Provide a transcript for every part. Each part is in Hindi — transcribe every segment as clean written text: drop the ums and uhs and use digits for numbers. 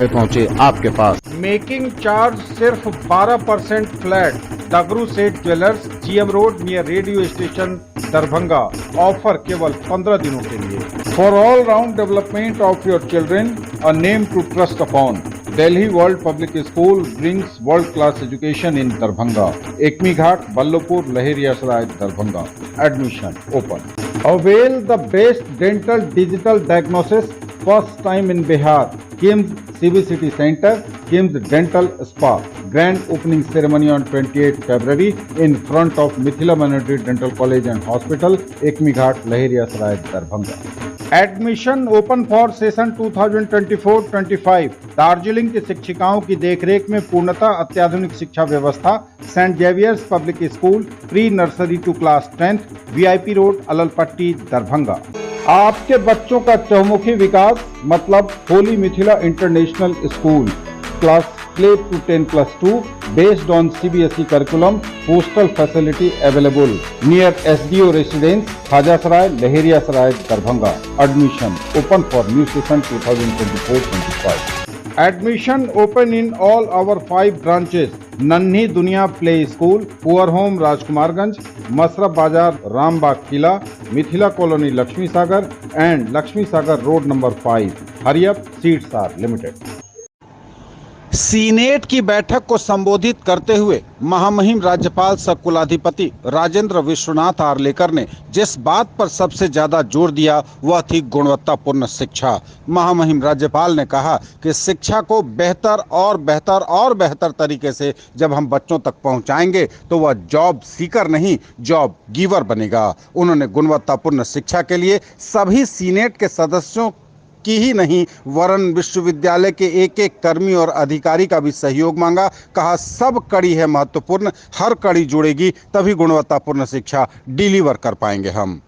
पहुंचे आपके पास। मेकिंग चार्ज सिर्फ 12% flat. Dagru Seth jewellers, GM road near radio station, Darbhanga. Offer केवल 15 दिनों के लिए। For all round development of your children, a name to trust upon. Delhi World Public School brings world-class education in Darbhanga. Ekmi Ghat, Ballapur, Lahiriya Saray, Darbhanga. Admission open. Avail the best dental digital diagnosis first time in Bihar. KIMS CBCT Center, KIMS Dental Spa. Grand opening ceremony on 28 February in front of Mithila Minority Dental College and Hospital, Ekmi Ghat, Lahiriya Saray, Darbhanga. Admission open for session 2024-25। Darjeeling की शिक्षिकाओं की देखरेख में पूर्णतः अत्याधुनिक शिक्षा व्यवस्था। Saint Xavier's public school, pre nursery to class 10th, VIP road, Alalpatti, Darbhanga. आपके बच्चों का चहुमुखी विकास मतलब holy Mithila international school. Class play to 10+2 based on CBSE curriculum. Hostel facility available near SDO residence, Khaja Sarai, Lahiriya Sarai, Darbhanga. Admission open for new session 2024-25. Admission open in all our 5 branches. नन्ही दुनिया play school, poor home Rajkumarganj, Masraf Bazar Rambagh Kila, Mithila colony Lakshmi Sagar and Lakshmi Sagar road number 5। Hurry up, seats are limited. Senate की बैठक को संबोधित करते हुए महामहिम राज्यपाल सह कुलाधिपति राजेंद्र विश्वनाथ आर्लेकर ने जिस बात पर सबसे ज्यादा जोर दिया वह थी गुणवत्तापूर्ण शिक्षा। महामहिम राज्यपाल ने कहा कि शिक्षा को बेहतर और बेहतर और बेहतर तरीके से जब हम बच्चों तक पहुंचाएंगे तो वह जॉब सीकर नहीं जॉब गिवर बनेगा। उन्होंने गुणवत्तापूर्ण शिक्षा के लिए सभी सीनेट के सदस्यों की ही नहीं वरन विश्वविद्यालय के एक एक कर्मी और अधिकारी का भी सहयोग मांगा। कहा सब कड़ी है महत्वपूर्ण, हर कड़ी जुड़ेगी तभी गुणवत्तापूर्ण शिक्षा डिलीवर कर पाएंगे हम।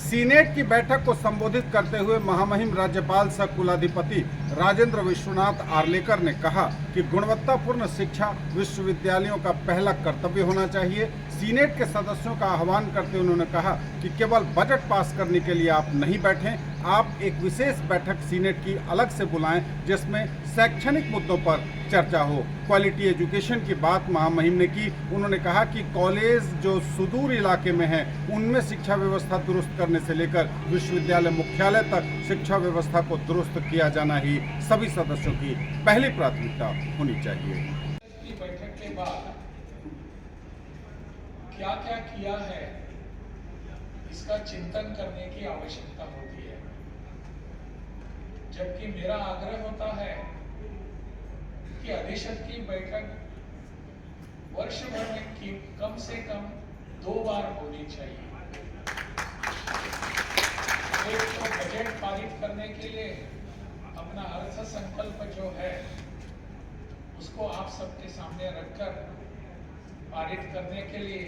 सीनेट की बैठक को संबोधित करते हुए महामहिम राज्यपाल सह कुलाधिपति राजेंद्र विश्वनाथ आर्लेकर ने कहा कि गुणवत्तापूर्ण शिक्षा विश्वविद्यालयों का पहला कर्तव्य होना चाहिए। सीनेट के सदस्यों का आह्वान करते हुए उन्होंने कहा कि केवल बजट पास करने के लिए आप नहीं बैठें, आप एक विशेष बैठक सीनेट की अलग से बुलाएं जिसमें शैक्षणिक मुद्दों पर चर्चा हो। क्वालिटी एजुकेशन की बात महामहिम ने की। उन्होंने कहा कि कॉलेज जो सुदूर इलाके में है उनमें शिक्षा व्यवस्था दुरुस्त करने से लेकर विश्वविद्यालय मुख्यालय तक शिक्षा व्यवस्था को दुरुस्त किया जाना ही सभी सदस्यों की पहली प्राथमिकता होनी चाहिए। इस बैठक के बाद क्या क्या किया है इसका चिंतन करने की आवश्यकता होती है, जबकि मेरा आग्रह होता है कि अधिशत की बैठक वर्ष भर में कम से कम 2 बार होनी चाहिए। एक तो बजट पारित करने के लिए अपना अर्थ संकल्प जो है उसको आप सबके सामने रखकर पारित करने के लिए,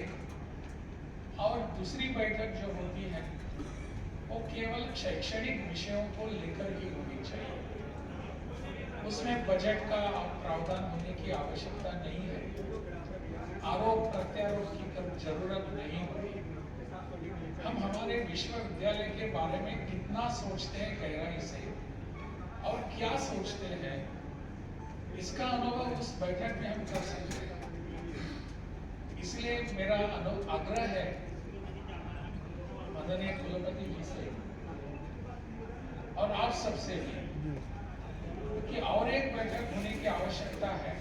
और दूसरी बैठक जो होती है वो केवल शैक्षणिक विषयों को लेकर ही होनी चाहिए। उसमें बजट का प्रावधान होने की आवश्यकता नहीं है, आरोप प्रत्यारोप की जरूरत नहीं होती। हम हमारे विश्वविद्यालय के बारे में कितना सोचते हैं गहराई से और क्या सोचते हैं, इसका अनुभव उस बैठक में हम कर सकते हैं। इसलिए मेरा आग्रह है माननीय कुलपति जी से और आप सबसे भी कि और एक बैठक होने की आवश्यकता है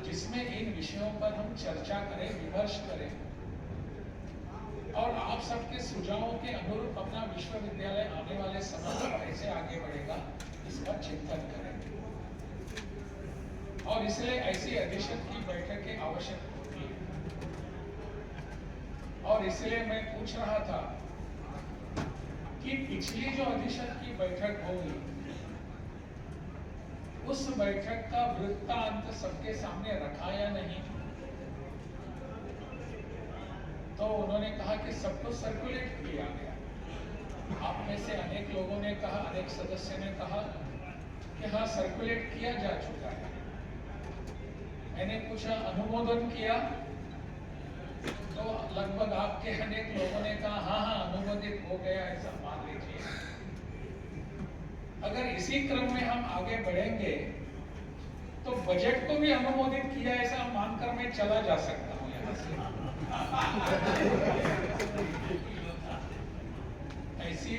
जिसमें इन विषयों पर हम चर्चा करें, विमर्श करें और आप सबके सुझावों के अनुरूप अपना विश्वविद्यालय आने वाले समय में कैसे आगे बढ़ेगा इस पर चिंतन करें। और इसलिए ऐसी अधिवेशन की बैठकें आवश्यक होती है। और इसलिए मैं पूछ रहा था कि पिछली जो अधिवेशन की बैठक होगी उस बैठक का वृत्तांत सबके सामने रखा या नहीं। तो उन्होंने कहा कि सबको सर्कुलेट किया गया। आप में से अनेक लोगों ने कहा, अनेक सदस्य ने कहा कि हाँ सर्कुलेट किया जा चुका है। मैंने पूछा अनुमोदन किया, तो लगभग आपके अनेक लोगों ने कहा हाँ हाँ अनुमोदित हो गया, ऐसा मान लीजिए। अगर इसी क्रम में हम आगे बढ़ेंगे तो बजट को भी अनुमोदित किया ऐसा मानकर मैं चला जा सकता हूं यहां से। ऐसी